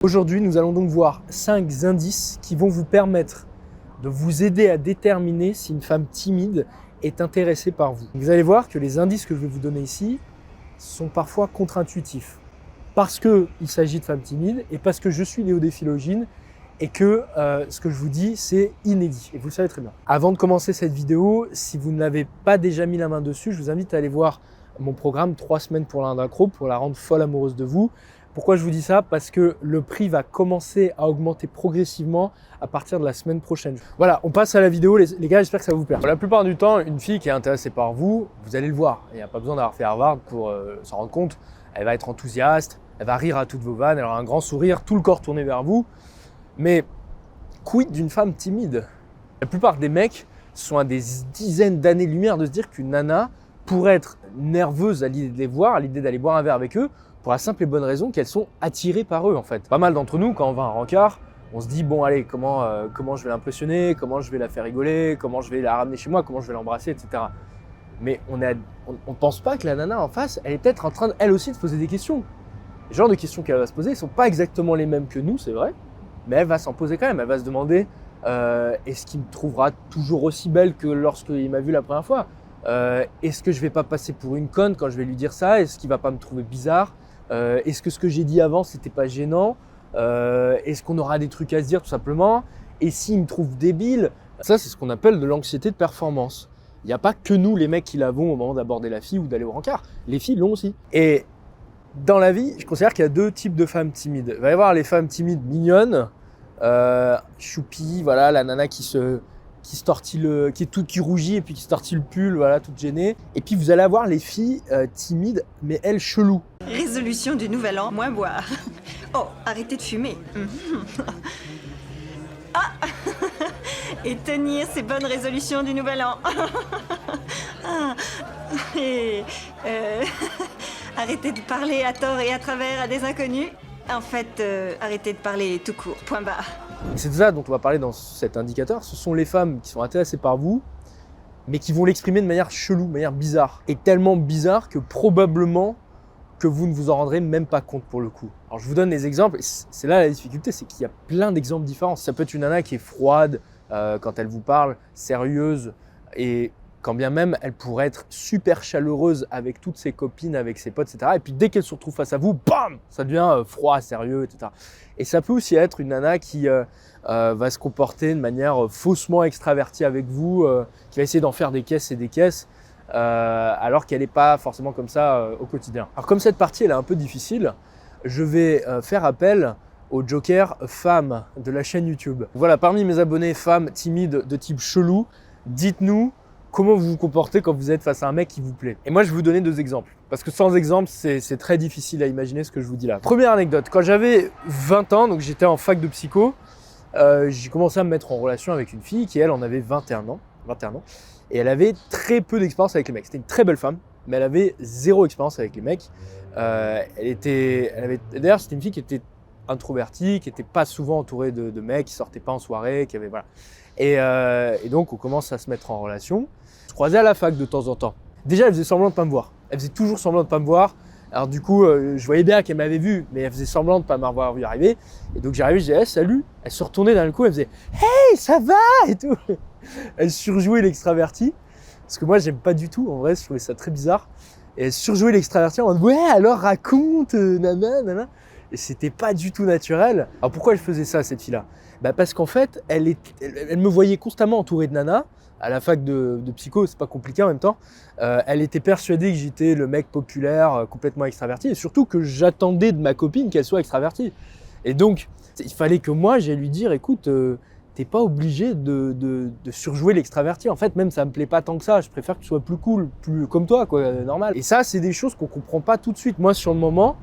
Aujourd'hui, nous allons donc voir 5 indices qui vont vous permettre de vous aider à déterminer si une femme timide est intéressée par vous. Vous allez voir que les indices que je vais vous donner ici sont parfois contre-intuitifs. Parce qu'il s'agit de femmes timides et parce que je suis Léo des Philogines et que ce que je vous dis, c'est inédit. Et vous le savez très bien. Avant de commencer cette vidéo, si vous ne l'avez pas déjà mis la main dessus, je vous invite à aller voir mon programme 3 semaines pour l'Indacro pour la rendre folle amoureuse de vous. Pourquoi je vous dis ça? Parce que le prix va commencer à augmenter progressivement à partir de la semaine prochaine. Voilà, on passe à la vidéo, les gars, j'espère que ça vous plaît. La plupart du temps, une fille qui est intéressée par vous, vous allez le voir. Il n'y a pas besoin d'avoir fait Harvard pour s'en rendre compte. Elle va être enthousiaste, elle va rire à toutes vos vannes, elle aura un grand sourire, tout le corps tourné vers vous. Mais quid d'une femme timide? La plupart des mecs sont à des dizaines d'années-lumière de se dire qu'une nana pourrait être nerveuse à l'idée de les voir, à l'idée d'aller boire un verre avec eux, pour la simple et bonne raison qu'elles sont attirées par eux en fait. Pas mal d'entre nous, quand on va à un rencard, on se dit bon allez, comment je vais l'impressionner, comment je vais la faire rigoler, comment je vais la ramener chez moi, comment je vais l'embrasser, etc. Mais on pense pas que la nana en face, elle est peut-être en train elle aussi de se poser des questions. Les genres de questions qu'elle va se poser ne sont pas exactement les mêmes que nous, c'est vrai, mais elle va s'en poser quand même. Elle va se demander est-ce qu'il me trouvera toujours aussi belle que lorsqu'il m'a vue la première fois? Est-ce que je vais pas passer pour une conne quand je vais lui dire ça? Est-ce qu'il va pas me trouver bizarre? Est-ce que ce que j'ai dit avant, c'était pas gênant? Est-ce qu'on aura des trucs à se dire tout simplement? Et s'il me trouve débile? Ça, c'est ce qu'on appelle de l'anxiété de performance. Il n'y a pas que nous, les mecs, qui l'avons au moment d'aborder la fille ou d'aller au rencard. Les filles l'ont aussi. Et dans la vie, je considère qu'il y a 2 types de femmes timides. Il va y avoir les femmes timides mignonnes, choupies, voilà, la nana qui se tortille qui rougit et puis qui se tortille le pull, voilà, toute gênée. Et puis vous allez avoir les filles timides, mais elles cheloues. Résolution du nouvel an, moins boire. Oh, arrêtez de fumer. Ah et tenir ces bonnes résolutions du nouvel an. Ah. Et arrêtez de parler à tort et à travers à des inconnus. En fait, arrêtez de parler tout court, point barre. C'est de ça dont on va parler dans cet indicateur. Ce sont les femmes qui sont intéressées par vous, mais qui vont l'exprimer de manière chelou, de manière bizarre. Et tellement bizarre que probablement que vous ne vous en rendrez même pas compte pour le coup. Alors je vous donne des exemples, et c'est là la difficulté, c'est qu'il y a plein d'exemples différents. Ça peut être une nana qui est froide quand elle vous parle, sérieuse, et quand bien même elle pourrait être super chaleureuse avec toutes ses copines, avec ses potes, etc. Et puis dès qu'elle se retrouve face à vous, bam, ça devient froid, sérieux, etc. Et ça peut aussi être une nana qui va se comporter de manière faussement extravertie avec vous, qui va essayer d'en faire des caisses et des caisses, alors qu'elle n'est pas forcément comme ça au quotidien. Alors comme cette partie elle est un peu difficile, je vais faire appel au joker femme de la chaîne YouTube. Voilà, parmi mes abonnés femmes timides de type chelou, dites-nous comment vous vous comportez quand vous êtes face à un mec qui vous plaît. Et moi, je vais vous donner 2 exemples. Parce que sans exemple, c'est très difficile à imaginer ce que je vous dis là. Première anecdote, quand j'avais 20 ans, donc j'étais en fac de psycho, j'ai commencé à me mettre en relation avec une fille qui, elle, en avait 21 ans. Et elle avait très peu d'expérience avec les mecs. C'était une très belle femme, mais elle avait 0 expérience avec les mecs. D'ailleurs, c'était une fille qui était introvertie, qui n'était pas souvent entourée de mecs, qui sortait pas en soirée, qui avait voilà. Et donc on commence à se mettre en relation. Je croisais à la fac de temps en temps. Déjà, elle faisait semblant de pas me voir. Elle faisait toujours semblant de pas me voir. Alors du coup, je voyais bien qu'elle m'avait vu, mais elle faisait semblant de pas m'avoir vu arriver. Et donc j'arrivais, je disais hey, salut. Elle se retournait d'un coup, elle faisait hey, ça va et tout. Elle surjouait l'extraverti, parce que moi j'aime pas du tout. En vrai, je trouvais ça très bizarre. Et elle surjouait l'extraverti en mode ouais, alors raconte, nana. Et c'était pas du tout naturel. Alors pourquoi je faisais ça, cette fille-là? Parce qu'en fait, elle me voyait constamment entourée de nanas. À la fac de psycho, c'est pas compliqué en même temps. Elle était persuadée que j'étais le mec populaire, complètement extraverti, et surtout que j'attendais de ma copine qu'elle soit extravertie. Et donc, il fallait que moi, j'aille lui dire, écoute, t'es pas obligé de surjouer l'extraverti. En fait, même ça me plaît pas tant que ça. Je préfère que tu sois plus cool, plus comme toi, quoi, normal. Et ça, c'est des choses qu'on comprend pas tout de suite. Moi, sur le moment,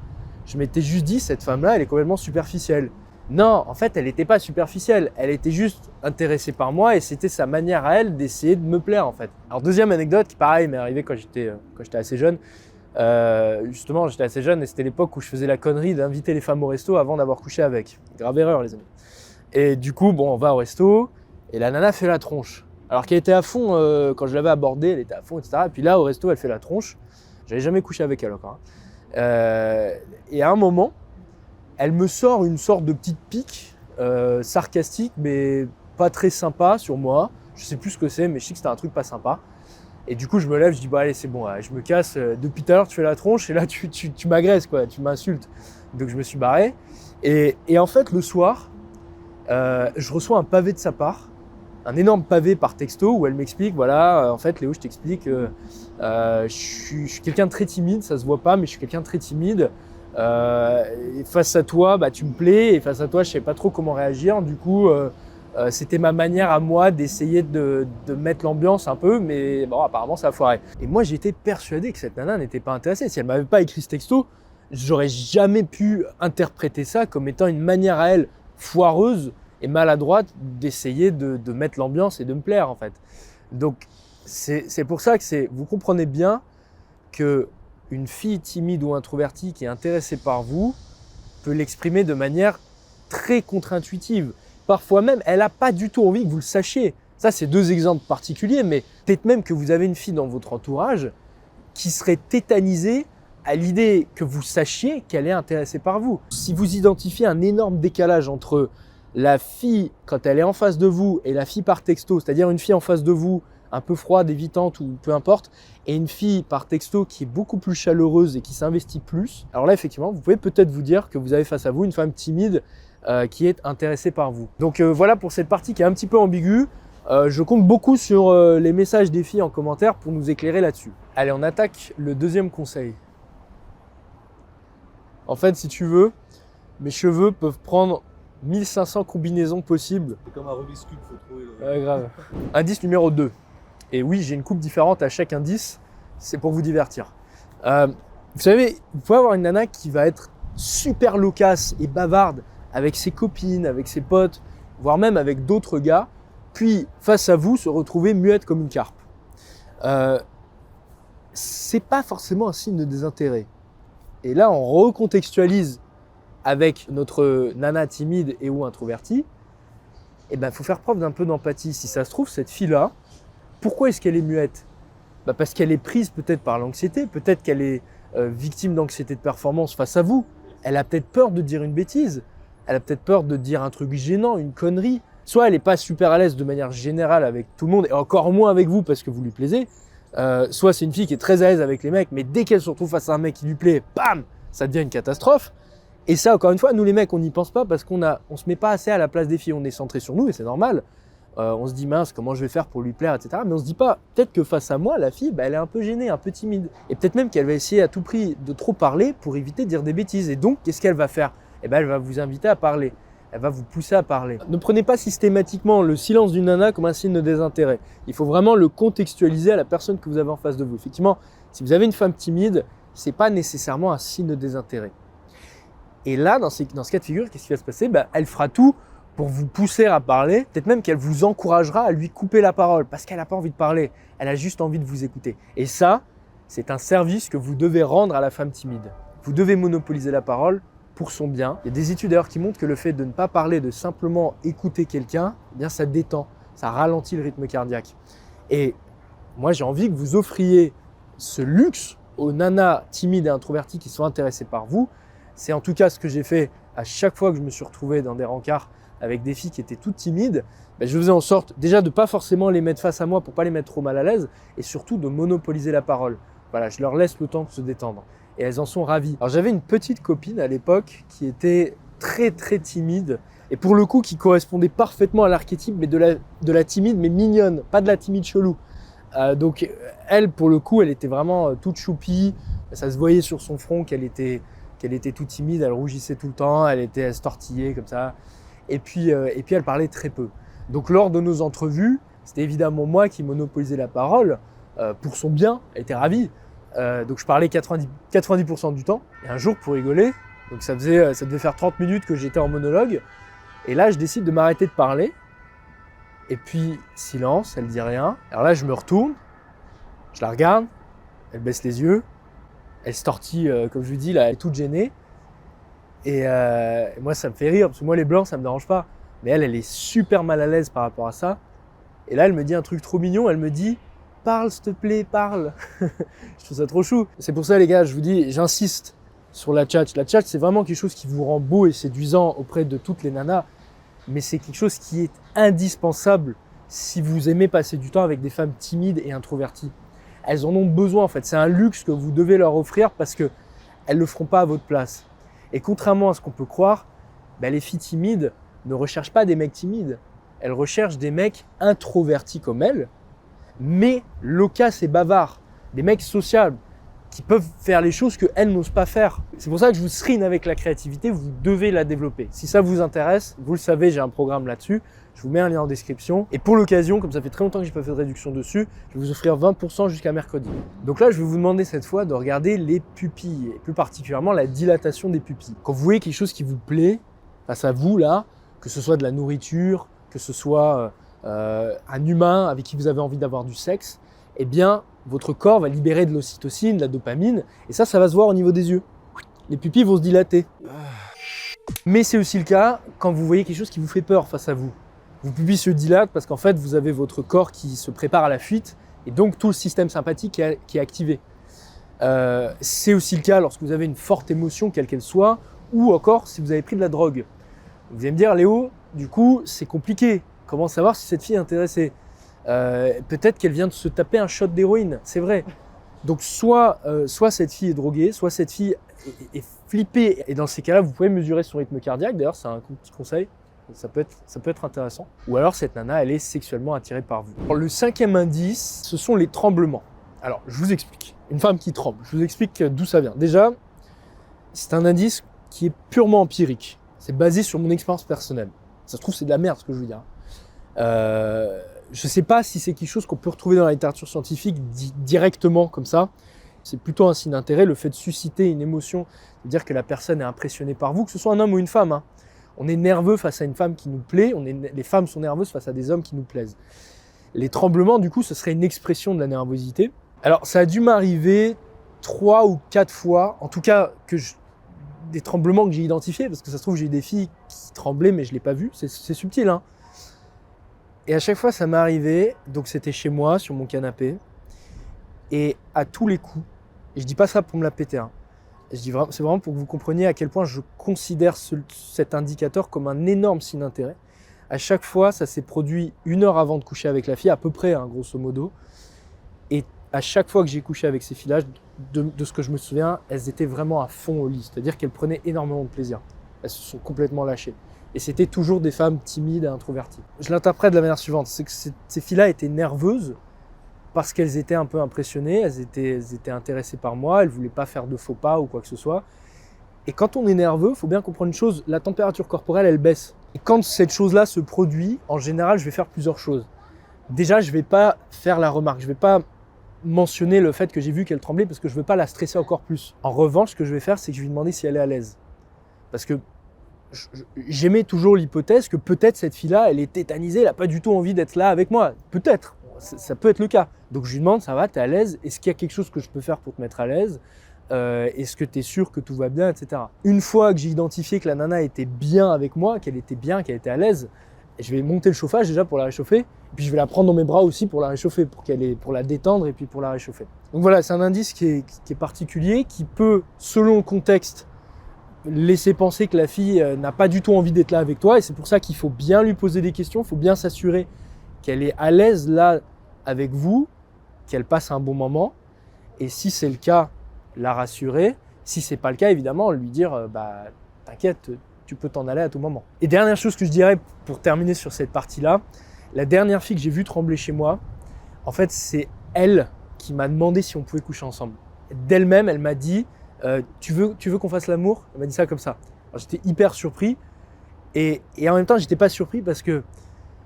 je m'étais juste dit, cette femme-là, elle est complètement superficielle. Non, en fait, elle n'était pas superficielle. Elle était juste intéressée par moi et c'était sa manière à elle d'essayer de me plaire, en fait. Alors, deuxième anecdote qui, pareil, m'est arrivée quand j'étais assez jeune. Justement, j'étais assez jeune et c'était l'époque où je faisais la connerie d'inviter les femmes au resto avant d'avoir couché avec. Grave erreur, les amis. Et du coup, bon, on va au resto et la nana fait la tronche. Alors qu'elle était à fond, quand je l'avais abordée, elle était à fond, etc. Et puis là, au resto, elle fait la tronche. J'avais jamais couché avec elle encore. Et à un moment, elle me sort une sorte de petite pique sarcastique, mais pas très sympa sur moi. Je sais plus ce que c'est, mais je sais que c'était un truc pas sympa. Et du coup, je me lève, je dis bah allez, c'est bon, je me casse. Depuis tout à l'heure, tu fais la tronche et là, tu m'agresses, quoi, tu m'insultes. Donc, je me suis barré. Et en fait, le soir, je reçois un pavé de sa part, un énorme pavé par texto où elle m'explique voilà, en fait, Léo, je t'explique, je suis quelqu'un de très timide, ça se voit pas, mais je suis quelqu'un de très timide. Et face à toi, bah, tu me plais, et face à toi, je sais pas trop comment réagir. Du coup, c'était ma manière à moi d'essayer de mettre l'ambiance un peu, mais bon, apparemment ça a foiré. Et moi j'étais persuadé que cette nana n'était pas intéressée. Si elle m'avait pas écrit ce texto, j'aurais jamais pu interpréter ça comme étant une manière à elle foireuse et maladroite d'essayer de mettre l'ambiance et de me plaire en fait. Donc c'est pour ça que vous comprenez bien que une fille timide ou introvertie qui est intéressée par vous peut l'exprimer de manière très contre-intuitive. Parfois même, elle n'a pas du tout envie que vous le sachiez. Ça, c'est 2 exemples particuliers, mais peut-être même que vous avez une fille dans votre entourage qui serait tétanisée à l'idée que vous sachiez qu'elle est intéressée par vous. Si vous identifiez un énorme décalage entre la fille quand elle est en face de vous et la fille par texto, c'est-à-dire une fille en face de vous un peu froide, évitante ou peu importe, et une fille par texto qui est beaucoup plus chaleureuse et qui s'investit plus, alors là, effectivement, vous pouvez peut-être vous dire que vous avez face à vous une femme timide qui est intéressée par vous. Donc voilà pour cette partie qui est un petit peu ambiguë. Je compte beaucoup sur les messages des filles en commentaire pour nous éclairer là-dessus. Allez, on attaque le 2e conseil. En fait, si tu veux, mes cheveux peuvent prendre 1500 combinaisons possibles. C'est comme un Rubik's Cube, faut trouver le... Ouais, grave. Indice numéro 2. Et oui, j'ai une coupe différente à chaque indice, c'est pour vous divertir. Vous savez, vous pouvez avoir une nana qui va être super loquace et bavarde avec ses copines, avec ses potes, voire même avec d'autres gars, puis face à vous se retrouver muette comme une carpe. C'est pas forcément un signe de désintérêt. Et là, on recontextualise avec notre nana timide et ou introvertie. Et ben, faut faire preuve d'un peu d'empathie. Si ça se trouve, cette fille-là, pourquoi est-ce qu'elle est muette ? Bah parce qu'elle est prise peut-être par l'anxiété, peut-être qu'elle est victime d'anxiété de performance face à vous. Elle a peut-être peur de dire une bêtise. Elle a peut-être peur de dire un truc gênant, une connerie. Soit elle n'est pas super à l'aise de manière générale avec tout le monde, et encore moins avec vous parce que vous lui plaisez. Soit c'est une fille qui est très à l'aise avec les mecs, mais dès qu'elle se retrouve face à un mec qui lui plaît, bam, ça devient une catastrophe. Et ça, encore une fois, nous les mecs, on n'y pense pas parce qu'on se met pas assez à la place des filles. On est centré sur nous et c'est normal. On se dit mince, comment je vais faire pour lui plaire, etc. Mais on se dit pas, peut-être que face à moi, la fille, bah, elle est un peu gênée, un peu timide. Et peut-être même qu'elle va essayer à tout prix de trop parler pour éviter de dire des bêtises. Et donc, qu'est-ce qu'elle va faire ? Eh ben, elle va vous inviter à parler. Elle va vous pousser à parler. Ne prenez pas systématiquement le silence d'une nana comme un signe de désintérêt. Il faut vraiment le contextualiser à la personne que vous avez en face de vous. Effectivement, si vous avez une femme timide, c'est pas nécessairement un signe de désintérêt. Et là, dans ce cas de figure, qu'est-ce qui va se passer ? Ben, elle fera tout pour vous pousser à parler. Peut-être même qu'elle vous encouragera à lui couper la parole parce qu'elle n'a pas envie de parler. Elle a juste envie de vous écouter. Et ça, c'est un service que vous devez rendre à la femme timide. Vous devez monopoliser la parole pour son bien. Il y a des études d'ailleurs qui montrent que le fait de ne pas parler, de simplement écouter quelqu'un, eh bien ça détend, ça ralentit le rythme cardiaque. Et moi, j'ai envie que vous offriez ce luxe aux nanas timides et introverties qui sont intéressées par vous. C'est en tout cas ce que j'ai fait à chaque fois que je me suis retrouvé dans des rencarts avec des filles qui étaient toutes timides. Ben, je faisais en sorte déjà de ne pas forcément les mettre face à moi pour ne pas les mettre trop mal à l'aise et surtout de monopoliser la parole. Voilà, je leur laisse le temps de se détendre. Et elles en sont ravies. Alors j'avais une petite copine à l'époque qui était très très timide et pour le coup qui correspondait parfaitement à l'archétype mais de la timide mais mignonne, pas de la timide chelou. Donc elle pour le coup elle était vraiment toute choupie, ça se voyait sur son front qu'elle était toute timide, elle rougissait tout le temps, elle se tortillait comme ça et puis elle parlait très peu. Donc lors de nos entrevues, c'était évidemment moi qui monopolisais la parole pour son bien, elle était ravie. Donc je parlais 90% du temps. Et un jour, pour rigoler, donc ça devait faire 30 minutes que j'étais en monologue. Et là, je décide de m'arrêter de parler. Et puis, silence, elle dit rien. Alors là, je me retourne, je la regarde, elle baisse les yeux, elle se tortille, comme je vous dis, là, elle est toute gênée. Et moi, ça me fait rire, parce que moi, les blancs, ça me dérange pas. Mais elle est super mal à l'aise par rapport à ça. Et là, elle me dit un truc trop mignon, elle me dit « Parle, s'il te plaît, parle !» Je trouve ça trop chou. C'est pour ça, les gars, je vous dis, j'insiste sur la tchatch. La tchatch, c'est vraiment quelque chose qui vous rend beau et séduisant auprès de toutes les nanas, mais c'est quelque chose qui est indispensable si vous aimez passer du temps avec des femmes timides et introverties. Elles en ont besoin en fait, c'est un luxe que vous devez leur offrir parce qu'elles ne le feront pas à votre place. Et contrairement à ce qu'on peut croire, les filles timides ne recherchent pas des mecs timides, elles recherchent des mecs introvertis comme elles, mais loquaces et bavards, des mecs sociables, qui peuvent faire les choses qu'elles n'osent pas faire. C'est pour ça que je vous screen avec la créativité, vous devez la développer. Si ça vous intéresse, vous le savez, j'ai un programme là-dessus, je vous mets un lien en description. Et pour l'occasion, comme ça fait très longtemps que je n'ai pas fait de réduction dessus, je vais vous offrir 20% jusqu'à mercredi. Donc là, je vais vous demander cette fois de regarder les pupilles, et plus particulièrement la dilatation des pupilles. Quand vous voyez quelque chose qui vous plaît, face à vous là, que ce soit de la nourriture, que ce soit un humain avec qui vous avez envie d'avoir du sexe, eh bien, votre corps va libérer de l'ocytocine, de la dopamine, et ça va se voir au niveau des yeux. Les pupilles vont se dilater. Mais c'est aussi le cas quand vous voyez quelque chose qui vous fait peur face à vous. Vos pupilles se dilatent parce qu'en fait, vous avez votre corps qui se prépare à la fuite, et donc tout le système sympathique qui est activé. C'est aussi le cas lorsque vous avez une forte émotion, quelle qu'elle soit, ou encore si vous avez pris de la drogue. Vous allez me dire, Léo, du coup, c'est compliqué. Comment savoir si cette fille est intéressée ? Peut-être qu'elle vient de se taper un shot d'héroïne, c'est vrai. Donc soit cette fille est droguée, soit cette fille est flippée. Et dans ces cas-là, vous pouvez mesurer son rythme cardiaque. D'ailleurs, c'est un petit conseil, ça peut être intéressant. Ou alors cette nana, elle est sexuellement attirée par vous. Alors, le 5e indice, ce sont les tremblements. Alors, je vous explique. Une femme qui tremble, je vous explique d'où ça vient. Déjà, c'est un indice qui est purement empirique. C'est basé sur mon expérience personnelle. Ça se trouve, c'est de la merde ce que je veux dire. Je ne sais pas si c'est quelque chose qu'on peut retrouver dans la littérature scientifique directement comme ça. C'est plutôt un signe d'intérêt, le fait de susciter une émotion, de dire que la personne est impressionnée par vous, que ce soit un homme ou une femme. Hein. On est nerveux face à une femme qui nous plaît, les femmes sont nerveuses face à des hommes qui nous plaisent. Les tremblements, du coup, ce serait une expression de la nervosité. Alors, ça a dû m'arriver 3 ou 4 fois, en tout cas, des tremblements que j'ai identifiés, parce que ça se trouve, j'ai eu des filles qui tremblaient, mais je ne l'ai pas vu, c'est subtil, hein. Et à chaque fois, ça m'est arrivé, donc c'était chez moi, sur mon canapé, et à tous les coups, et je dis pas ça pour me la péter, hein, c'est vraiment pour que vous compreniez à quel point je considère cet indicateur comme un énorme signe d'intérêt. À chaque fois, ça s'est produit 1 heure avant de coucher avec la fille, à peu près, hein, grosso modo, et à chaque fois que j'ai couché avec ces filles-là, de ce que je me souviens, elles étaient vraiment à fond au lit, c'est-à-dire qu'elles prenaient énormément de plaisir. Elles se sont complètement lâchées. Et c'était toujours des femmes timides et introverties. Je l'interprète de la manière suivante, c'est que ces filles-là étaient nerveuses parce qu'elles étaient un peu impressionnées, elles étaient intéressées par moi, elles ne voulaient pas faire de faux pas ou quoi que ce soit. Et quand on est nerveux, il faut bien comprendre une chose, la température corporelle, elle baisse. Et quand cette chose-là se produit, en général, je vais faire plusieurs choses. Déjà, je ne vais pas faire la remarque, je ne vais pas mentionner le fait que j'ai vu qu'elle tremblait parce que je ne veux pas la stresser encore plus. En revanche, ce que je vais faire, c'est que je vais lui demander si elle est à l'aise. Parce que j'aimais toujours l'hypothèse que peut-être cette fille-là, elle est tétanisée, elle n'a pas du tout envie d'être là avec moi. Peut-être, ça peut être le cas. Donc je lui demande, ça va, t'es à l'aise? Est-ce qu'il y a quelque chose que je peux faire pour te mettre à l'aise? Est-ce que tu es sûr que tout va bien, etc. Une fois que j'ai identifié que la nana était bien avec moi, qu'elle était bien, qu'elle était à l'aise, je vais monter le chauffage déjà pour la réchauffer, et puis je vais la prendre dans mes bras aussi pour la réchauffer, pour la détendre et puis pour la réchauffer. Donc voilà, c'est un indice qui est particulier, qui peut, selon le contexte, laisser penser que la fille n'a pas du tout envie d'être là avec toi, et c'est pour ça qu'il faut bien lui poser des questions, il faut bien s'assurer qu'elle est à l'aise là avec vous, qu'elle passe un bon moment, et si c'est le cas, la rassurer. Si c'est pas le cas, évidemment, lui dire t'inquiète, tu peux t'en aller à tout moment. Et dernière chose que je dirais pour terminer sur cette partie-là, la dernière fille que j'ai vue trembler chez moi, en fait, c'est elle qui m'a demandé si on pouvait coucher ensemble. D'elle-même, elle m'a dit tu veux qu'on fasse l'amour? Elle m'a dit ça comme ça. Alors, j'étais hyper surpris et en même temps, j'étais pas surpris parce que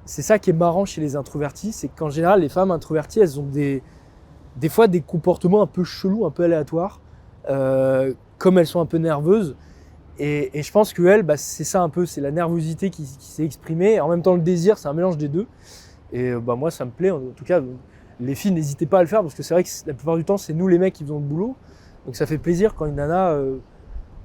c'est ça qui est marrant chez les introvertis, c'est qu'en général, les femmes introverties, elles ont des fois des comportements un peu chelous, un peu aléatoires, comme elles sont un peu nerveuses. Et je pense qu'elle, c'est ça un peu, c'est la nervosité qui s'est exprimée. En même temps, le désir, c'est un mélange des deux. Et moi, ça me plaît. En tout cas, les filles, n'hésitez pas à le faire parce que c'est vrai que la plupart du temps, c'est nous les mecs qui faisons le boulot. Donc ça fait plaisir quand une nana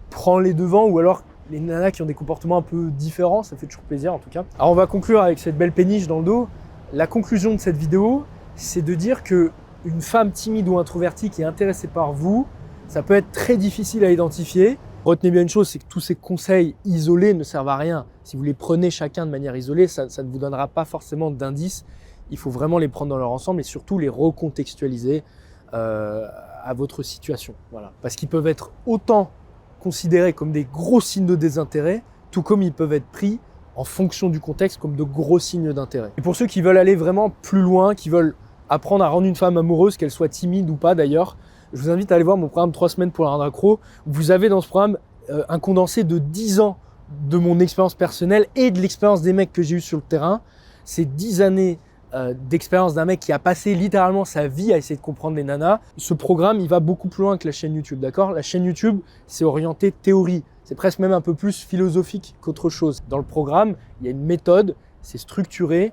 prend les devants, ou alors les nanas qui ont des comportements un peu différents, ça fait toujours plaisir en tout cas. Alors on va conclure avec cette belle péniche dans le dos. La conclusion de cette vidéo, c'est de dire que une femme timide ou introvertie qui est intéressée par vous, Ça peut être très difficile à identifier. Retenez bien une chose, c'est que tous ces conseils isolés ne servent à rien. Si vous les prenez chacun de manière isolée, ça ne vous donnera pas forcément d'indices. Il faut vraiment les prendre dans leur ensemble et surtout les recontextualiser à votre situation. Voilà. Parce qu'ils peuvent être autant considérés comme des gros signes de désintérêt, tout comme ils peuvent être pris en fonction du contexte comme de gros signes d'intérêt. Et pour ceux qui veulent aller vraiment plus loin, qui veulent apprendre à rendre une femme amoureuse, qu'elle soit timide ou pas d'ailleurs, je vous invite à aller voir mon programme 3 semaines pour la rendre accro. Vous avez dans ce programme un condensé de 10 ans de mon expérience personnelle et de l'expérience des mecs que j'ai eu sur le terrain. C'est 10 années d'expérience d'un mec qui a passé littéralement sa vie à essayer de comprendre les nanas. Ce programme, il va beaucoup plus loin que la chaîne YouTube, d'accord? La chaîne YouTube, c'est orienté théorie. C'est presque même un peu plus philosophique qu'autre chose. Dans le programme, il y a une méthode, c'est structuré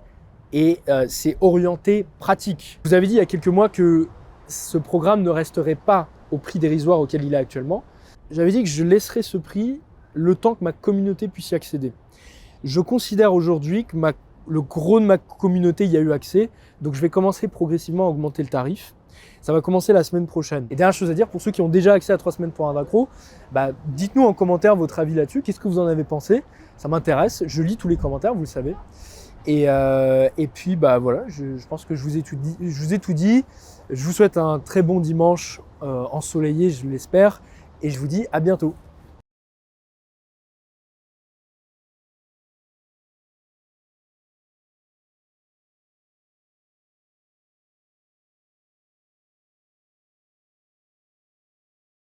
et c'est orienté pratique. Je vous avais dit il y a quelques mois que ce programme ne resterait pas au prix dérisoire auquel il est actuellement. J'avais dit que je laisserais ce prix le temps que ma communauté puisse y accéder. Je considère aujourd'hui que le gros de ma communauté y a eu accès, donc je vais commencer progressivement à augmenter le tarif. Ça va commencer la semaine prochaine. Et dernière chose à dire, pour ceux qui ont déjà accès à 3 semaines pour un accro, dites-nous en commentaire votre avis là-dessus, qu'est-ce que vous en avez pensé? Ça m'intéresse, je lis tous les commentaires, vous le savez. Et puis voilà, je pense que je vous ai tout dit. Je vous souhaite un très bon dimanche ensoleillé, je l'espère, et je vous dis à bientôt.